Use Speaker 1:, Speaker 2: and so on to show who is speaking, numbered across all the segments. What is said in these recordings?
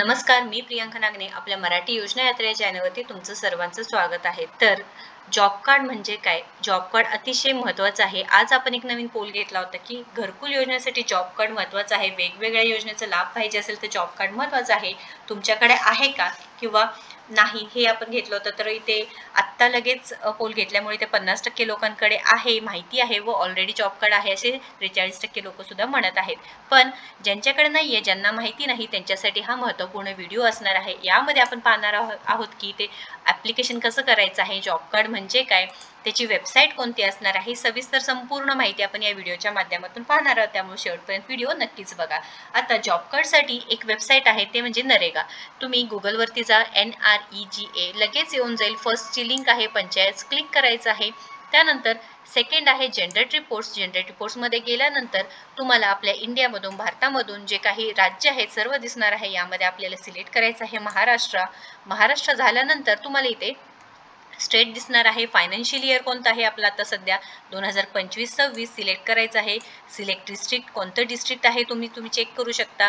Speaker 1: नमस्कार, मी प्रियांका नागने आपल्या मराठी योजना यात्रे चॅनलवरती तुमचं सर्वांचं स्वागत आहे. तर जॉब कार्ड म्हणजे काय? जॉब कार्ड अतिशय महत्त्वाचं आहे. आज आपण एक नवीन पोल घेतला होता, की घरकुल योजनेसाठी जॉब कार्ड महत्त्वाचं आहे. वेगवेगळ्या योजनेचा लाभ पाहिजे असेल तर जॉब कार्ड महत्त्वाचं आहे. तुमच्याकडे आहे का? किंवा नाही हे आपण घेतलं होतं. तर इथे आत्ता लगेच पोल घेतल्यामुळे ते 50% लोकांकडे आहे, माहिती आहे व ऑलरेडी जॉब कार्ड आहे असे 43% लोकंसुद्धा म्हणत आहेत. पण ज्यांच्याकडे नाहीये, ज्यांना माहिती नाही त्यांच्यासाठी हा महत्त्वपूर्ण व्हिडिओ असणार आहे. यामध्ये आपण पाहणार आहोत की ते ॲप्लिकेशन कसं करायचं आहे, जॉब कार्ड म्हणजे काय, त्याची वेबसाईट कोणती असणार आहे, सविस्तर संपूर्ण माहिती आपण या व्हिडिओच्या माध्यमातून पाहणार आहोत. त्यामुळे शेवटपर्यंत व्हिडिओ नक्कीच बघा. आता जॉब कार्डसाठी एक वेबसाईट आहे ते म्हणजे नरेगा. तुम्ही गुगलवरती जा, NREGA लगेच येऊन जाईल. फर्स्टची लिंक आहे पंचायत, क्लिक करायचं आहे. त्यानंतर सेकंड आहे जनरेट रिपोर्ट्स. जनरेट रिपोर्ट्समध्ये गेल्यानंतर तुम्हाला आपल्या इंडियामधून भारतामधून जे काही राज्य आहेत सर्व दिसणार आहे. यामध्ये आपल्याला सिलेक्ट करायचं आहे महाराष्ट्र झाल्यानंतर तुम्हाला इथे स्टेट दिसणार आहे. फायनान्शियल इयर कोणतं आहे आपलं आता सध्या 2025-26 सिलेक्ट करायचं आहे. सिलेक्ट डिस्ट्रिक्ट, कोणतं डिस्ट्रिक्ट आहे तुम्ही चेक करू शकता,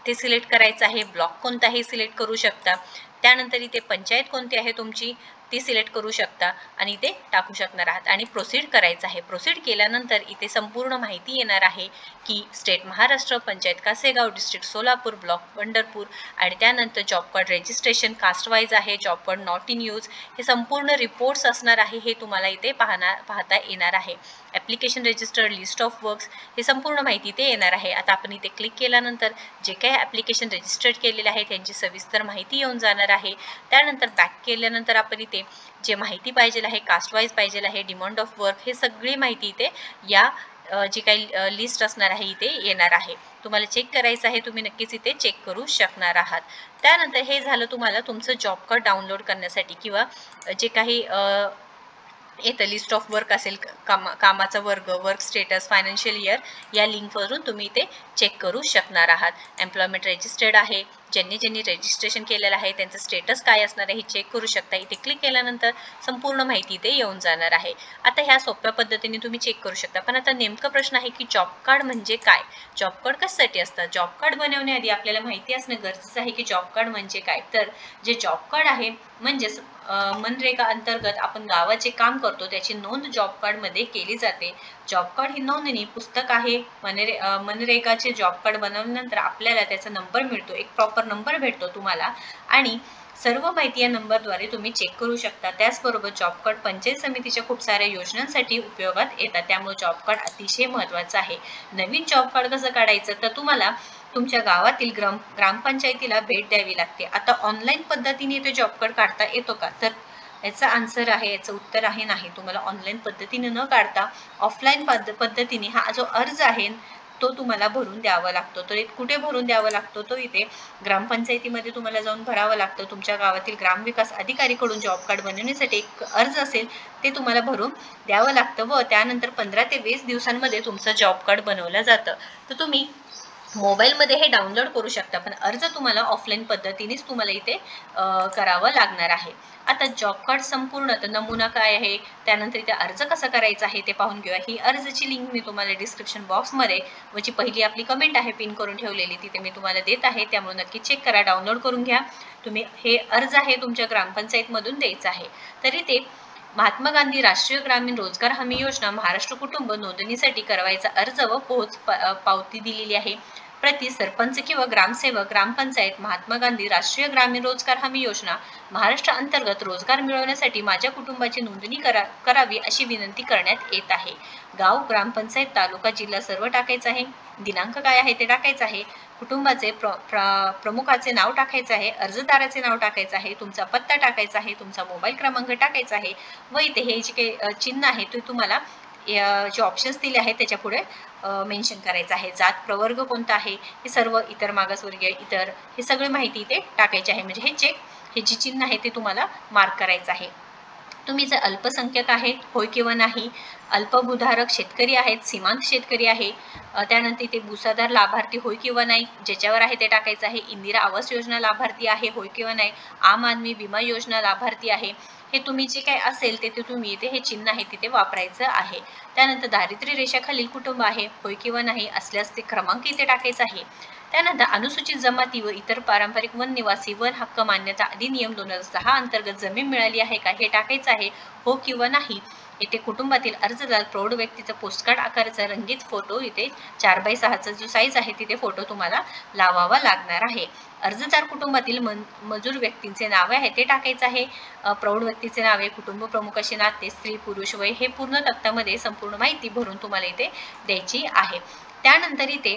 Speaker 1: ते सिलेक्ट करायचं आहे. ब्लॉक कोणता आहे सिलेक्ट करू शकता. त्यानंतर इथे पंचायत कोणती आहे तुमची ती सिलेक्ट करू शकता आणि इथे टाकू शकणार आहात आणि प्रोसीड करायचं आहे. प्रोसीड केल्यानंतर इथे संपूर्ण माहिती येणार आहे की state Maharashtra, panchayat Kasegaon, district Solapur, block Pandharpur आणि त्यानंतर job card registration caste wise आहे, job card not in use, हे संपूर्ण रिपोर्ट्स असणार आहे. हे तुम्हाला इथे पाहता येणार आहे. Application registered, list of works, हे संपूर्ण माहिती इथे येणार आहे. आता आपण इथे क्लिक केल्यानंतर जे काही ॲप्लिकेशन रजिस्टर्ड केलेले आहे त्यांची सविस्तर माहिती येऊन जाणार आहे. त्यानंतर बॅक केल्यानंतर आपण इथे जे माहिती पाहिजे आहे, कास्ट वाईज पाहिजे आहे, डिमांड ऑफ वर्क, हे सगळी माहिती इथे या जी काही लिस्ट असणार आहे इथे येणार आहे. तुम्हाला चेक करायचं आहे, तुम्ही नक्कीच इथे चेक करू शकणार आहात. त्यानंतर हे झालं तुम्हाला तुमचं जॉब कार्ड डाउनलोड करण्यासाठी किंवा जे काही येतं लिस्ट ऑफ वर्क असेल, कामाचा वर्ग, वर्क स्टेटस, फायनान्शियल इयर, या लिंकवरून तुम्ही इथे चेक करू शकणार आहात. एम्प्लॉयमेंट रजिस्टर्ड आहे, ज्यांनी रजिस्ट्रेशन केलेलं आहे त्यांचं स्टेटस काय असणार आहे हे चेक करू शकता. इथे क्लिक केल्यानंतर संपूर्ण माहिती इथे येऊन जाणार आहे. आता ह्या सोप्या पद्धतीने तुम्ही चेक करू शकता. पण आता नेमका प्रश्न आहे की जॉब कार्ड म्हणजे काय, जॉब कार्ड कशासाठी असतात. जॉब कार्ड बनवण्याआधी आपल्याला माहिती असणं गरजेचं आहे की जॉब कार्ड म्हणजे काय. तर जे जॉब कार्ड आहे म्हणजेच मनरेगा अंतर्गत आपण गावाचे काम करतो त्याची नोंद जॉब कार्डमध्ये केली जाते. जॉब कार्ड ही नोंदणी पुस्तक आहे. मनरेगाचे जॉब कार्ड बनवल्यानंतर आपल्याला त्याचा नंबर मिळतो, एक प्रॉपर नंबर भेटतो तुम्हाला आणि सर्व माहिती या नंबरद्वारे तुम्ही चेक करू शकता. त्याचबरोबर जॉब कार्ड पंचायत समितीच्या खूप साऱ्या योजनांसाठी उपयोगात येतात. त्यामुळे जॉब कार्ड अतिशय महत्त्वाचं आहे. नवीन जॉब कार्ड कसं काढायचं तर तुम्हाला तुमच्या गावातील ग्रामपंचायतीला भेट द्यावी लागते. आता ऑनलाईन पद्धतीने ते जॉब कार्ड काढता येतो का, तर याचा आन्सर आहे, याचं उत्तर आहे नाही. तुम्हाला ऑनलाईन पद्धतीने न काढता ऑफलाईन पद्धतीने हा जो अर्ज आहे तो तुम्हाला भरून द्यावा लागतो. तर कुठे भरून द्यावा लागतो, तो इथे ग्रामपंचायतीमध्ये तुम्हाला जाऊन भरावं लागतं. तुमच्या गावातील ग्रामविकास अधिकारीकडून जॉब कार्ड बनवण्यासाठी एक अर्ज असेल ते तुम्हाला भरून द्यावं लागतं व त्यानंतर 15 ते 20 दिवसांमध्ये तुमचं जॉब कार्ड बनवलं जातं. तर तुम्ही मोबाईलमध्ये हे डाउनलोड करू शकता, पण अर्ज तुम्हाला ऑफलाईन पद्धतीनेच तुम्हाला इथे करावं लागणार आहे. आता जॉब कार्ड संपूर्ण तर नमुना काय आहे, त्यानंतर इथे अर्ज कसा करायचा आहे ते पाहून घेऊया. ही अर्जची लिंक मी तुम्हाला डिस्क्रिप्शन बॉक्समध्ये व जी पहिली आपली कमेंट आहे पिन करून ठेवलेली तिथे मी तुम्हाला देत आहे. त्यामुळे नक्की चेक करा, डाउनलोड करून घ्या. तुम्ही हे अर्ज आहे तुमच्या ग्रामपंचायतमधून द्यायचं आहे. तरी ते महात्मा गांधी राष्ट्रीय ग्रामीण रोजगार हमी योजना महाराष्ट्र कुटुंब नोंदणीसाठी करवायचा अर्ज व पोहोच पावती दिलेली आहे. प्रति सरपंच किंवा ग्रामसेवक ग्रामपंचायत महात्मा गांधी राष्ट्रीय ग्रामीण रोजगार हमी योजना महाराष्ट्र अंतर्गत रोजगार मिळवण्यासाठी माझ्या कुटुंबाची नोंदणी करावी अशी विनंती करण्यात येत आहे. गाव, ग्रामपंचायत, तालुका, जिल्हा सर्व टाकायचं आहे. दिनांक काय आहे ते टाकायचं आहे. कुटुंबाचे प्रमुखाचे नाव टाकायचं आहे. अर्जदाराचे नाव टाकायचं आहे. तुमचा पत्ता टाकायचा आहे. तुमचा मोबाईल क्रमांक टाकायचा आहे व इथे हे जे काही चिन्ह आहे ते तुम्हाला जे ऑप्शन्स दिले आहेत त्याच्या पुढे मेन्शन करायचं आहे. जात प्रवर्ग कोणता आहे हे सर्व, इतर मागासवर्गीय, इतर, हे सगळी माहिती इथे टाकायची आहे. म्हणजे हे जे चिन्ह आहे ते तुम्हाला मार्क करायचं आहे. तुम्ही जर अल्पसंख्याक आहेत, होय किंवा नाही, अल्पभूधारक शेतकरी आहेत, सीमांत शेतकरी आहे, त्यानंतर इथे भूसाधार लाभार्थी होय किंवा नाही, ज्याच्यावर आहे ते टाकायचं आहे. इंदिरा आवास योजना लाभार्थी आहे, होय किंवा नाही. आम आदमी विमा योजना लाभार्थी आहे. हे तुम्ही जे काही असेल ते तुम्ही इथे हे चिन्ह आहे तिथे वापरायचं आहे. त्यानंतर दारिद्र्य रेषाखालील कुटुंब आहे, होय किंवा नाही, असल्यास ते क्रमांक इथे टाकायचा आहे. त्यानंतर अनुसूचित जमाती व इतर पारंपरिक वन निवासी वन हक्क मान्यता अधिनियम 2006 अंतर्गत जमीन मिळाली आहे का हे टाकायचं आहे, हो किंवा नाही. इथे कुटुंबातील अर्जदार प्रौढ व्यक्तीचा पोस्टकार्ड आकाराचा रंगीत फोटो, इथे 4x6 जो साईज आहे तिथे फोटो तुम्हाला लावावा लागणार आहे. अर्जदार कुटुंबातील मजूर व्यक्तींचे नावे आहे ते टाकायचं आहे. प्रौढ व्यक्तीचे नावे, कुटुंब प्रमुखाशी नाते, स्त्री पुरुष वय हे पूर्ण तक्त्यामध्ये संपूर्ण माहिती भरून तुम्हाला इथे द्यायची आहे. त्यानंतर इथे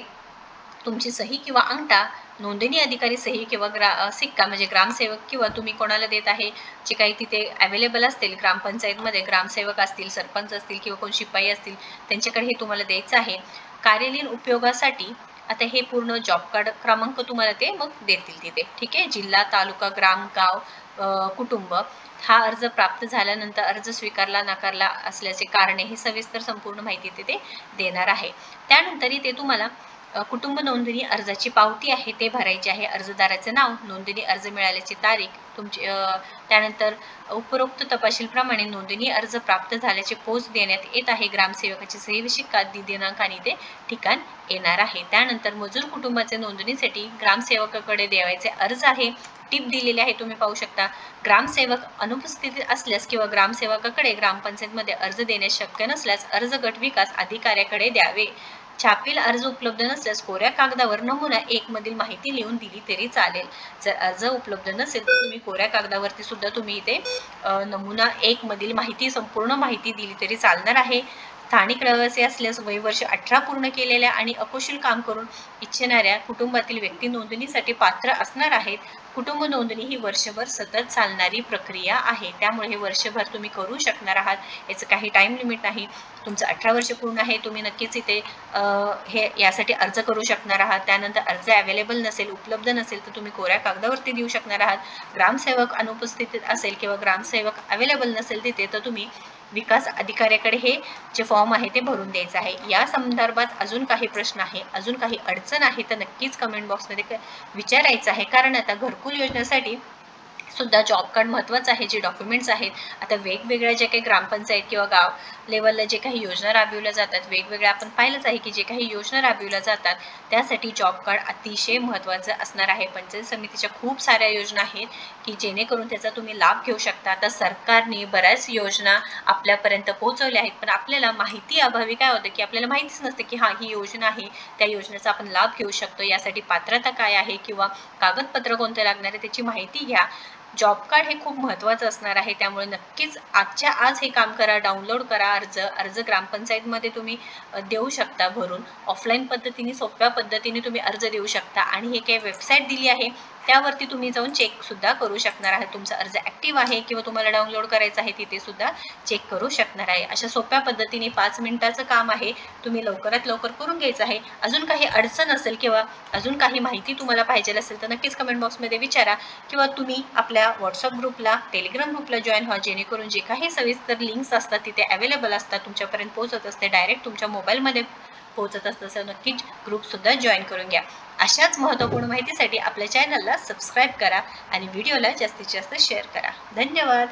Speaker 1: तुमची सही किंवा अंगठा, नोंदणी अधिकारी सही किंवा सिक्का म्हणजे ग्रामसेवक किंवा तुम्ही कोणाला देत आहे जे काही तिथे अवेलेबल असतील ग्रामपंचायतमध्ये, ग्रामसेवक असतील, सरपंच असतील किंवा कोण शिपाई असतील त्यांच्याकडे हे तुम्हाला द्यायचं आहे. कार्यालयीन उपयोगासाठी आता हे पूर्ण जॉब कार्ड क्रमांक तुम्हाला ते मग देतील तिथे. ठीक आहे. जिल्हा, तालुका, ग्राम, गाव, कुटुंब. हा अर्ज प्राप्त झाल्यानंतर अर्ज स्वीकारला नाकारला असल्याचे कारणे ही सविस्तर संपूर्ण माहिती तिथे देणार आहे. त्यानंतर इथे तुम्हाला कुटुंब नोंदणी अर्जाची पावती आहे ते भरायची आहे. अर्जदाराचे नाव, नोंदणी अर्ज मिळाल्याची तारीख, तुमची त्यानंतर उपरोक्त तपशीलप्रमाणे नोंदणी अर्ज प्राप्त झाल्याचे पोच देण्यात येत आहे. ग्रामसेवकाची सही व शिक्का दिनांक आणि ते ठिकाण येणार आहे. त्यानंतर मजूर कुटुंबाचे नोंदणीसाठी ग्रामसेवकाकडे द्यायचे अर्ज आहे. टिप दिलेली आहे तुम्ही पाहू शकता. ग्रामसेवक अनुपस्थित असल्यास किंवा ग्रामसेवकाकडे ग्रामपंचायतमध्ये अर्ज देण्यास शक्य नसल्यास अर्ज गट विकास अधिकाऱ्याकडे द्यावे. छापील अर्ज उपलब्ध नसल्यास कोऱ्या कागदावर नमुना 1 मधील माहिती लिहून दिली तरी चालेल. जर अर्ज उपलब्ध नसेल तर तुम्ही कोऱ्या कागदावरती सुद्धा तुम्ही इथे नमुना 1 मधील माहिती, संपूर्ण माहिती दिली तरी चालणार आहे. स्थानिक रहिवासी असल्यास वय वर्ष 18 पूर्ण केलेल्या आणि अकुशल काम करून इच्छिणाऱ्या कुटुंबातील व्यक्ती नोंदणीसाठी पात्र असणार आहेत. कुटुंब नोंदणी ही वर्षभर सतत चालणारी प्रक्रिया आहे, त्यामुळे हे वर्षभर तुम्ही करू शकणार आहात. याचं काही टाइम लिमिट नाही. तुमचं 18 वर्ष पूर्ण आहे, तुम्ही नक्कीच इथे हे यासाठी अर्ज करू शकणार आहात. त्यानंतर अर्ज अवेलेबल नसेल, उपलब्ध नसेल तर तुम्ही कोऱ्या कागदावरती देऊ शकणार आहात. ग्रामसेवक अनुपस्थित असेल किंवा ग्रामसेवक अवेलेबल नसेल तिथे तर तुम्ही विकास अधिकाऱ्याकडे हे जे फॉर्म आहे ते भरून द्यायचं आहे. या संदर्भात अजून काही प्रश्न आहे, अजून काही अडचण आहे तर नक्कीच कमेंट बॉक्समध्ये विचारायचं आहे. कारण आता घरकुल योजनेसाठी सुद्धा जॉब कार्ड महत्त्वाचं आहे. जे डॉक्युमेंट्स आहेत आता वेगवेगळ्या जे काही ग्रामपंचायत किंवा गाव लेवलला जे काही योजना राबविल्या जातात, वेगवेगळ्या आपण पाहिलंच आहे की जे काही योजना राबविल्या जातात त्यासाठी जॉब कार्ड अतिशय महत्त्वाचं असणार आहे. पंचायत समितीच्या खूप साऱ्या योजना आहेत की जेणेकरून त्याचा तुम्ही लाभ घेऊ शकता. आता सरकारने बऱ्याच योजना आपल्यापर्यंत पोहोचवल्या आहेत, पण आपल्याला माहिती अभावी काय होतं की आपल्याला माहितीच नसते की हा ही योजना आहे, त्या योजनेचा आपण लाभ घेऊ शकतो. यासाठी पात्रता काय आहे किंवा कागदपत्र कोणते लागणार आहे त्याची माहिती घ्या. जॉब कार्ड हे खूप महत्त्वाचं असणार आहे, त्यामुळे नक्कीच आजच्या आज हे काम करा. डाउनलोड करा अर्ज ग्रामपंचायतमध्ये तुम्ही देऊ शकता भरून. ऑफलाईन पद्धतीने सोप्या पद्धतीने तुम्ही अर्ज देऊ शकता आणि हे काही वेबसाईट दिली आहे त्यावरती तुम्ही जाऊन चेक सुद्धा करू शकणार आहे तुमचा अर्ज ॲक्टिव्ह आहे किंवा तुम्हाला डाउनलोड करायचा आहे तिथे सुद्धा चेक करू शकणार आहे. अशा सोप्या पद्धतीने 5 मिनिटाचं काम आहे, तुम्ही लवकरात लवकर करून घ्यायचं आहे. अजून काही अडचण असेल किंवा अजून काही माहिती तुम्हाला पाहिजे असेल तर नक्कीच कमेंट बॉक्समध्ये विचारा किंवा तुम्ही आपल्या व्हॉट्सअप ग्रुपला, टेलिग्राम ग्रुपला जॉईन व्हा, जेणेकरून जे काही सविस्तर लिंक्स असतात तिथे अवेलेबल असतात, तुमच्यापर्यंत पोहोचत असते, डायरेक्ट तुमच्या मोबाईलमध्ये पोहोचत असतं. तर नक्कीच ग्रुपसुद्धा जॉईन करून घ्या. अशाच महत्त्वपूर्ण माहितीसाठी आपल्या चॅनलला सबस्क्राईब करा आणि व्हिडिओला जास्तीत जास्त शेअर करा. धन्यवाद.